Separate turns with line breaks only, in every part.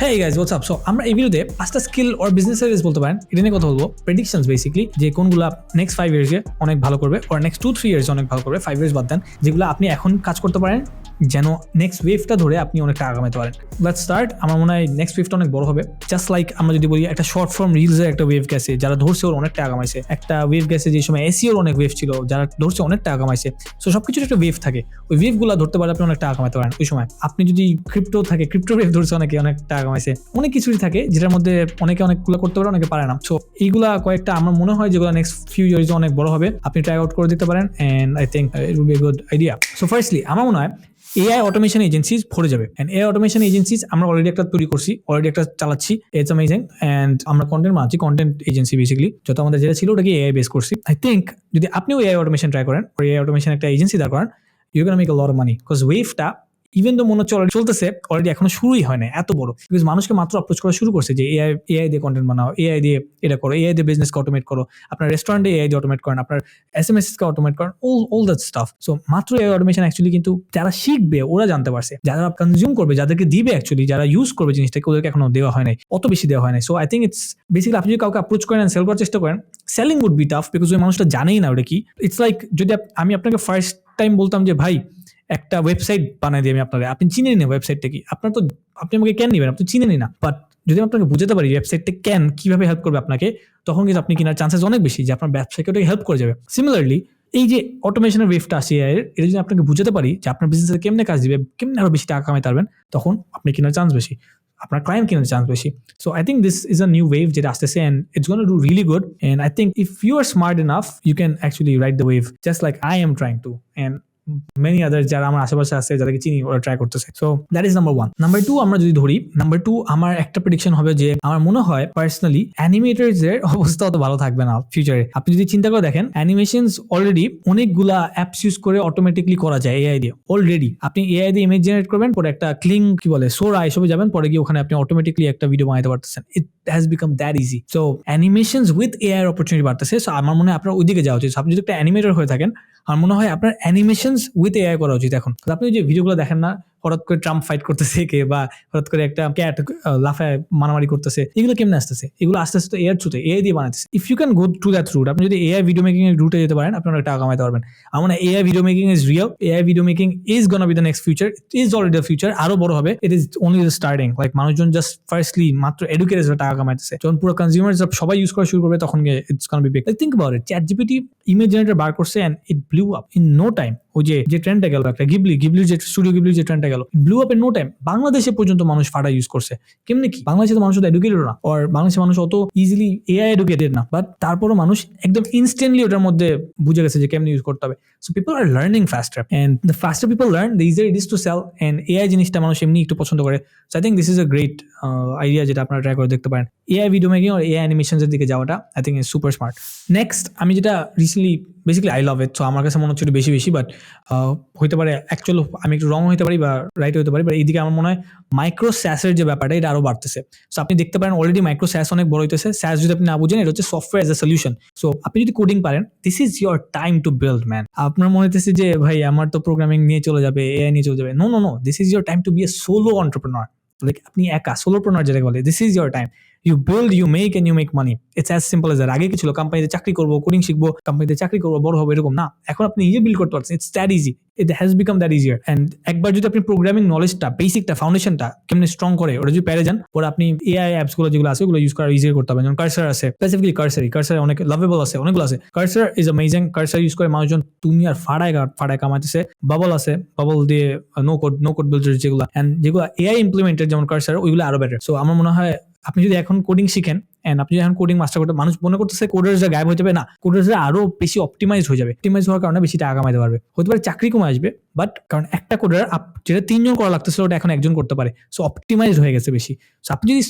Hey guys, what's up? So আমরা এই ভিডিওতে 5টা স্কিল অর বিজনেস এরিয়াস বলতে পারেন এটা নিয়ে কথা বলবো। প্রেডিকশনস বেসিক্যালি যে কোনগুলা নেক্সট 5 ইয়ার্সে অনেক ভালো করবে অর নেক্সট 2-3 ইয়ার্সে অনেক ভালো করবে। 5 ইয়ার্স বাদ দেন, যেগুলো আপনি এখন কাজ করতে পারেন যেন নেক্সট ওয়েভটা ধরে আপনি অনেকটা আগামাতে পারেন। Let's start. আমার মনে হয় নেক্সট ওয়েভটা অনেক বড় হবে। জাস্ট লাইক আমরা যদি বলি একটা শর্ট ফর্ম রিলসের একটা ওয়েভ গেছে, যারা ধরছে ওর অনেকটা আগামাইছে। একটা ওয়েভ গেছে যে সময় এসিওর অনেক ওয়েভ ছিল, যারা ধরছে অনেকটা আগামাইছে। সো সবকিছুর একটা ওয়েভ থাকে, ওই ওয়েভগুলো ধরতে পারলে আপনি অনেকটা আগামাতে পারেন। ওই সময় আপনি যদি ক্রিপ্টো থাকে, ক্রিপ্টো ওয়েভ ধরছে অনেকটা আগামাইছে। অনেক কিছুই থাকে যেটার মধ্যে অনেকগুলো করতে পারে, অনেকে পারে না। সো এইগুলা কয়েকটা আমার মনে হয় যেগুলো নেক্সট ফিউ ইয়ার্স অনেক বড় হবে, আপনি ট্রাই আউট করে দিতে পারেন and I think it will be a good idea. So firstly আমার মনে হয় AI অটোমেশন এজেন্সিজ ভরে যাবে। এন্ড AI অটোমেশন এজেন্সিজ আমরা অলরেডি একটা তৈরি করছি, অলরেডি একটা চালাচ্ছি। It's amazing. এন্ড আমরা কন্টেন্ট বানাচ্ছি, কন্টেন্ট এজেন্সি বেসিক্যালি। যত আমাদের যেটা ছিল ওটাকে AI বেস করছি। আই থিঙ্ক যদি আপনিও AI অটোমেশন ট্রাই করেন, AI অটোমেশন একটা এজেন্সি দাঁড় করেন, you can make a lot of money. Because ওয়েভটা ইভেন তো মনে হচ্ছে অলরেডি চলতেছে, অলরেডি এখনো শুরুই হয় না এত বড়। বিকজ মানুষকে মাত্র অ্যাপ্রোচ করা শুরু করছে যে AI দিয়ে কন্টেন্ট বানাও, AI দিয়ে এটা করো, AI দিয়ে বিজনেসকে অটোমেট করো, আপনার রেস্টুরেন্টে AI দিয়ে অটোমেট করেন, আপনার SMS-কে অটোমেট করেন, অল দ্যাট স্টাফ। সো মাত্র AI অটোমেশন অ্যাকচুয়ালি কিন্তু যারা শিখবে ওরা জানতে পারছে, যারা কনজিউম করবে, যাদেরকে দিবে অ্যাকচুয়ালি, যারা ইউজ করবে জিনিসটাকে, ওদেরকে এখনো দেওয়া হয় নাই, অত বেশি দেওয়া হয় নাই। So I think it's basically আপনি যদি কাউকে অ্যাপ্রোচ করেন, সেল করার চেষ্টা করেন, selling would be tough because ওই মানুষটা জানেই না ওটা কি। ইটস লাইক যদি আমি আপনাকে ফার্স্ট টাইম বলতাম যে ভাই একটা ওয়েবসাইট বানাই দিই আমি আপনাকে, আপনি চিনেন না ওয়েবসাইটটা কি, আপনি আমাকে কেন নেবেন, আপনি চিনেনই না। বাট যদি আপনাকে বুঝাতে পারি ওয়েবসাইটটা কেন, কিভাবে হেল্প করবে আপনাকে, তখন কিন্তু আপনি কেনার চান্সেস অনেক বেশি যে আপনার ব্যবসাকে ওটাকে হেল্প করে যাবে। সিমিলারলি এই যে অটোমেশনের ওয়েভটা আসে AI এর, এটা যদি আপনাকে বুঝাতে পারি যে আপনার বিজনেসে কেমনে কাজ দিবে, কেমনে আরো বেশি টাকা কামাইতে পারবেন, তখন আপনি কেনার চান্স বেশি, আপনার ক্লায়েন্ট কেনার চান্স বেশি। So I think this is a new wave যেটা আসতেছে and it's gonna do really good. And I think if you are smart enough you can actually ride the wave just like I am trying to, and many others যারা আমার আশেপাশে আছে, যাদেরকে চিনি, ওরা try করতেছে। So that is number 1। Number 2 আমরা যদি ধরি, নাম্বার 2 আমার একটা প্রেডিকশন হবে যে আমার মনে হয় পার্সোনালি অ্যানিমেটরস এর অবস্থা অত ভালো থাকবে না ফিউচারে। আপনি যদি চিন্তা করে দেখেন, অ্যানিমেশনস অলরেডি অনেকগুলা অ্যাপস ইউজ করে অটোমেটিকলি করা যায় AI দিয়ে। অলরেডি আপনি AI দিয়ে ইমেজ জেনারেট করবেন, পরে একটা ক্লিং কি বলে সোরা এসবে যাবেন, পরে গিয়ে ওখানে আপনি অটোমেটিকলি একটা ভিডিও বানাতে পারতেছেন। ইট has become that easy. So animations with AI এর অপরচুনিটি বাড়তেছে। সো আমার মনে হয় আপনার ওইদিকে যাওয়া উচিত। আপনি যদি একটা অ্যানিমেটর হয়ে থাকেন, আমার মনে হয় আপনার অ্যানিমেশনস উইথ AI করা উচিত এখন। আপনি যে ভিডিওগুলো দেখেন না, হঠাৎ করে ট্রাম্প ফাইট করতেছে কে, বা হঠাৎ করে একটা ক্যাট লাফায় মারামারি করতেছে, এগুলো কেমনে আসতেছে? এগুলো আস্তে আস্তে এআই থ্রুতে, AI দিয়ে বানাতেছে। If you can go to that route, আপনি যদি AI ভিডিও মেকিং এর রুটে যেতে পারেন, আপনি অনেক টাকা কামাইতে পারবেন। আমার মনে হয় AI video making is real, AI video making is gonna be the next future, it is already the future, আরো বড় হবে। It is only the starting. Like মানুষজন জাস্ট ফার্স্টলি মাত্র এডুকেটেড টাকা কামাইতেছে, যখন পুরো কনজিউমার সবাই ইউজ করা শুরু করবে, তখন it's gonna be big. Like think about it, ChatGPT image generator বার করছে and it blew up in no time. ওই যে ট্রেন্ডটা গেল, একটা গিবলির যে স্টুডিও গিবলির যে ট্রেন্ডটা গেল, blew up in no time. বাংলাদেশে পর্যন্ত মানুষ ফাটা ইউজ করছে। কেমনি কি? বাংলাদেশে তো মানুষ অত এডুকেটেড না, আর বাংলাদেশের মানুষ অত ইজিলি AI এডুকেটেড না, বাট তারপরও মানুষ একদম ইনস্ট্যান্টলি ওটার মধ্যে বুঝে গেছে যে কেমনি ইউজ করতে হবে। So people are learning faster, and the faster people learn, the easier it is to sell. And AI জিনিসটা মানুষ এমনি একটু পছন্দ করে। So I think this is a great idea, যেটা আপনারা ট্রাই করে দেখতে পারেন। AI ভিডিও মেকিং আর AI অ্যানিমেশনের দিকে যাওয়াটা I think is super smart. Next আমি যেটা recently basically I love it, so আমার কাছে মনে হচ্ছে একটু বেশি, বাট হইতে পারে অ্যাকচুয়াল আমি একটু রং হইতে পারি বা রাইট হইতে পারি, বাট এইদিকে আমার মনে হয় মাইক্রো স্যাসের যে ব্যাপারটা, এটা আরো বাড়তেছে। সো আপনি দেখতে পারেন অলরেডি মাইক্রো স্যাস অনেক বড় হইতেছে। স্যাস যদি আপনি না বুঝেন, এটা হচ্ছে software as a solution. So আপনি যদি কোডিং পারেন, this is your time to build man. আপনার মনে হইতেছে যে ভাই আমার তো প্রোগ্রামিং নিয়ে চলে যাবে, AI নিয়ে চলে যাবে। No no no, this is your time to be a solo entrepreneur. Like আপনি একা সোলোপ্রেনার যেটাকে বলে, this is your time. You build, you make and you make money. It's as simple as that. আগে কি ছিল? কোম্পানিতে চাকরি করবো, কোডিং শিখবো, কোম্পানিতে চাকরি করবো, বড় হবো, এরকম না। এখন আপনি নিজে বিল্ড করতে পারছেন। It's that easy. It has become that easier. And একবার যদি আপনি প্রোগ্রামিং নলেজটা, বেসিকটা, ফাউন্ডেশনটা কেমনে স্ট্রং করে, ওটা যদি পেরে যান, পরে আপনি AI অ্যাপস গুলো যেগুলো আছে ওগুলো ইউজ করা ইজিয়ার করতে হবে। যেমন কার্সার আছে, স্পেসিফিকলি কার্সার অনেক লাভেবল আছে, অনেকগুলো আছে। Cursor is amazing. Cursor use করে মানুষজন দুনিয়ার ফাড়ায় কামাইতেছে। বাবল আছে, বাবল দিয়ে নো কোড বিল্ডার যেগুলো, এন্ড যেগুলো AI ইমপ্লিমেন্টেড যেমন কার্সার, ওইগুলো আরো বেটার। সো আমার মনে হয় আপনি যদি এখন কোডিং শিখেন, এন্ড আপনি যখন কোডিং মাস্টার করতে, মানুষ মনে করতেছে কোডার্সরা গায়েব হয়ে যাবে, না, কোডার্সরা আরো বেশি অপটিমাইজড হয়ে যাবে। অপটিমাইজ হওয়ার কারণে বেশি টাকা কামাইতে পারবে। হতে পারে চাকরি কমে আসবে, বাট কারণ একটা কোডার যেটা 3 জন করা লাগতেছিল, ওটা এখন 1 জন করতে পারে। সো অপটিমাইজড হয়ে গেছে বেশি। সো আপনি যদি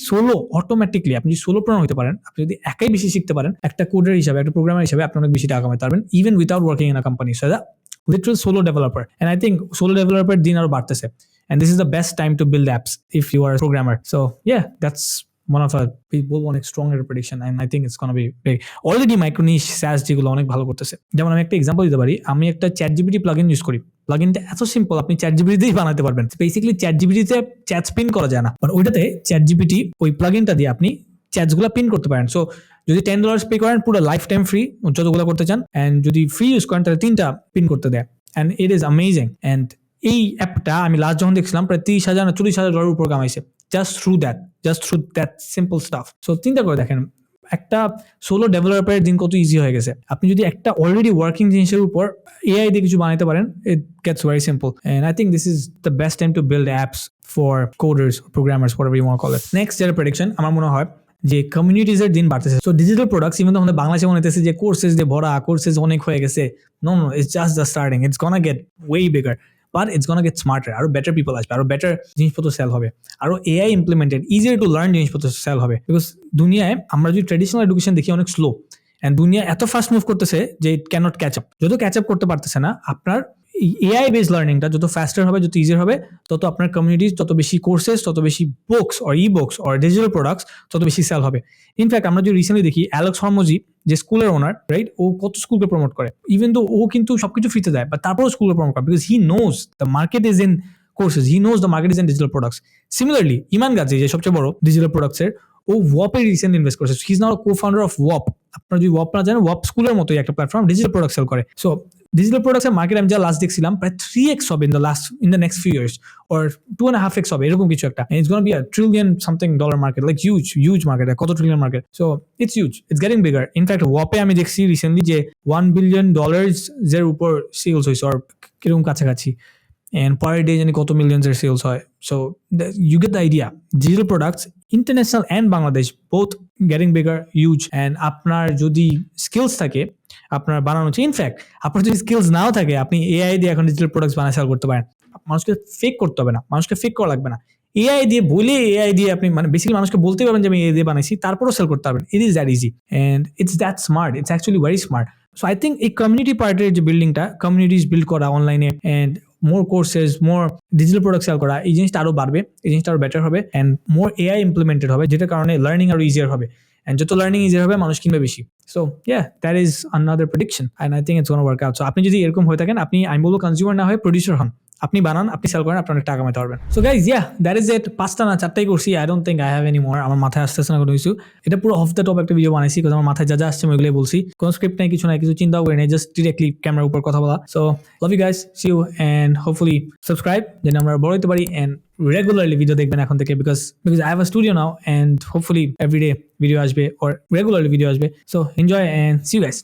অটোমেটিকলি আপনি যদি সোলোপ্রেনার হতে পারেন, আপনি যদি একাই বেশি শিখতে পারেন, একটা কোডার হিসাবে, একটা প্রোগ্রামার হিসাবে, আপনি অনেক বেশি টাকা কামাইতে পারবেন, even without working in a company. So literal solo developer, and I think solo developer din aro barteche, and this is the best time to build apps if you are a programmer. So yeah, that's one of a বলবো অনেক strong এর prediction and I think it's gonna be big. Already micro niche SaaS যেগুলো অনেক ভালো করতেছে। যেমন আমি একটা এক্সাম্পল দিতে পারি, আমি একটা ChatGPT প্লাগইন ইউজ করি। প্লাগইনটা এত সিম্পল, আপনি ChatGPT দিয়েই বানাতে পারবেন। বেসিক্যালি ChatGPT তে চ্যাট স্পিন করা যায় না, বাট ওইটাতে ChatGPT ওই প্লাগইনটা দিয়ে আপনি চ্যাটসগুলো পিন করতে পারেন। সো যদি $10 পে করেন পুরো লাইফ টাইম ফ্রি যতগুলো করতে চান, এন্ড যদি ফ্রি ইউজ করেন তাহলে 3টা পিন করতে দেয়, and it is amazing. And এই অ্যাপটা আমি লাস্ট যখন দেখছিলাম প্রায় $30,000 না $40,000 উপর কামাইছে just through that simple stuff. So চিন্তা করে দেখেন একটা সোলো ডেভেলপারের দিন কত ইজি হয়ে গেছে। আপনি যদি একটা অলরেডি ওয়ার্কিং জিনিসের উপর AI দিয়ে কিছু বানাতে পারেন, it gets very simple. And I think this is the best time to build apps for coders, programmers, whatever you want to call it. Next যেটা প্রেডিকশন আমার মনে হয় যে কমিউনিটিজের দিন বাড়তেছে। সো ডিজিটাল প্রোডাক্টস, ইভেন আমাদের বাংলাদেশে মনে হইতেছে যে কোর্সেস দিয়ে ভরা, কোর্সেস অনেক হয়ে গেছে। No, it's just the starting, it's gonna get way bigger, but it's gonna get smarter. আরো বেটার পিপল আসবে, আরো বেটার জিনিসপত্র সেল হবে, আরো AI implemented, easier to learn জিনিসপত্র সেল হবে। বিকজ দুনিয়ায় আমরা যদি ট্রেডিশনাল এডুকেশন দেখি অনেক স্লো, অ্যান্ড দুনিয়া এত ফাস্ট মুভ করতেছে যে ইট ক্যানট ক্যাচ আপ। যত ক্যাচ আপ করতে পারতেছে না, আপনার AI বেসড লার্নিংটা যত ফাস্টার হবে, যত ইজিয়ার হবে, তত আপনার কমিউনিটিজ, তত বেশি কোর্সেস, তত বেশি books or E books or digital products তত বেশি সেল হবে। ইনফ্যাক্ট আমরা যদি রিসেন্টলি দেখি অ্যালেক্স হরমোজি যে স্কুলের ওনার, রাইট, ও কত স্কুলকে প্রমোট করে, ইভেন তো ও কিন্তু সবকিছু ফ্রিতে দেয়, বাট তারপরেও স্কুলকে প্রমোট করে, because he knows the market is in courses, he knows the market is in digital products. Similarly Iman Gazi যে সবচেয়ে বড় ডিজিটাল প্রোডাক্টসের, ও ওয়াপে রিসেন্টলি ইনভেস্ট করেছে। He is now co-founder of Whop. আপনারা যদি ওয়াপ না জানেন, ওয়াপ স্কুলের মতোই একটা প্ল্যাটফর্ম, ডিজিটাল প্রোডাক্ট সেল করে। সো ডিজিটাল প্রোডাক্টসের মার্কেট আমি যা লাস্ট দেখছিলাম প্রায় 3x হবে in the next few years, or 2.5x হবে, এরকম কিছু একটা। It's gonna be a trillion something dollar market, like huge market. কত trillion market? So it's huge, it's getting bigger. In fact ওয়াপে আমি দেখছি রিসেন্টলি যে $1 billion এর উপর সেলস হয়েছে, আর কিরকম কাছাকাছি, and per day জানি কত মিলিয়নস এর সেলস হয়। So you get the idea, digital products international and Bangladesh both getting bigger, huge. and আপনার যদি স্কিলস থাকে আপনার বানানো, ইনফ্যাক্ট আপনার যদি স্কিলস নাও থাকে, আপনি AI দিয়ে এখন ডিজিটাল প্রোডাক্টস বানায় সেল করতে পারেন। মানুষকে ফেক করতে হবে না, মানুষকে ফেক করা লাগবে না। AI দিয়ে বলে, AI দিয়ে আপনি মানে বেসিক্যালি মানুষকে বলতে পারবেন যে আমি AI দিয়ে বানাইছি, তারপরও সেল করতে পারবেন। It is that easy and it's that smart, it's actually very smart. So I think এই কমিউনিটি পার্টের যে বিল্ডিংটা, কমিউনিটিস বিল্ড করা অনলাইনে, and more courses, more digital product sell করা, এই জিনিসটা আরো বাড়বে, এই জিনিসটা আরো বেটার হবে, এন্ড মোর AI ইমপ্লিমেন্টেড হবে, যেটার কারণে লার্নিং আরো ইজিয়ার হবে, এন্ড যত লার্নিং ইজিয়ার হবে মানুষ কিনবে বেশি। So that is another prediction, and I think it's gonna work out. সো আপনি যদি এরকম হয়ে থাকেন, আপনি, আমি বলবো, কনজিউমার না হয়ে প্রডিউসার হন। আপনি বানান, আপনি সেল করেন, আপনি অনেক টাকা কামাতে পারবেন। So guys, that is it. 5টা না 4টাই করছি। I don't think I have any more. আমার মাথায় আসতেছে না কোনো কিছু। এটা পুরো অফ দ্য টপ একটা ভিডিও বানাইছি, কারণ আমার মাথায় যা আসছে আমি ওইগুলোই বলছি। কোনো স্ক্রিপ্ট নাই, কিছু নাই, কিছু চিন্তাও করি নাই, জাস্ট ডিরেক্টলি ক্যামেরার উপর কথা বলা। So love you guys, see you, and hopefully subscribe, যেন আমরা বড় হতে পারি, এন্ড রেগুলারলি ভিডিও দেখবেন এখন থেকে, because I have a studio now, and hopefully everyday video আসবে, or রেগুলারলি ভিডিও আসবে। So enjoy and see you guys.